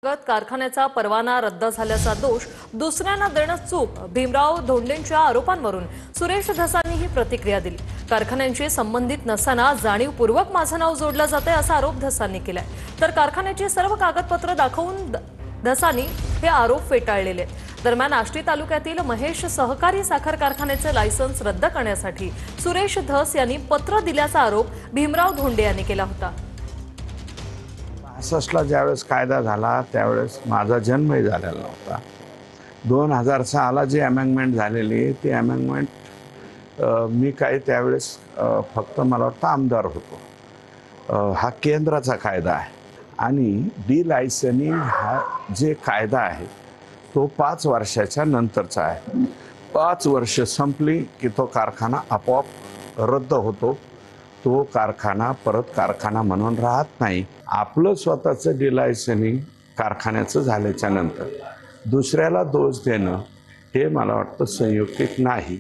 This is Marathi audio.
कारखान्याचा परवाना रद्द झाल्याचा दोष दुसऱ्यांना देणं चूक, भीमराव धोंडेंच्या आरोपांवरून सुरेश धसांनी ही प्रतिक्रिया दिली। कारखान्यांशी संबंधित नसताना जाणीवपूर्वक माझं नाव जोडलं जाते असा आरोप धसांनी केलाय। तर कारखान्याची सर्व कागदपत्र दाखवून धसांनी हे आरोप फेटाळलेले। दरम्यान आष्टी तालुक्यातील महेश सहकारी साखर कारखान्याचे लायसन्स रद्द करण्यासाठी सुरेश धस यांनी पत्र दिल्याचा आरोप भीमराव धोंडे यांनी केला होता। 65ला ज्यावेळेस कायदा झाला त्यावेळेस माझा जन्मही झालेला नव्हता। 2006ला जी अमेंडमेंट झालेली ती अमेंडमेंट मी काय त्यावेळेस फक्त मला वाटतं आमदार होतो। हा केंद्राचा कायदा आहे आणि डी लायसनिंग हा जे कायदा आहे तो 5 वर्षाच्या नंतरचा आहे। 5 वर्ष संपली की तो कारखाना आपोआप रद्द होतो। तो कारखाना परत कारखाना म्हणून राहत नाही। आपलं स्वतःचं डिलायसनिंग कारखान्याचं झाल्याच्या नंतर दुसऱ्याला दोष देणं हे मला वाटतं संयुक्तिक नाही।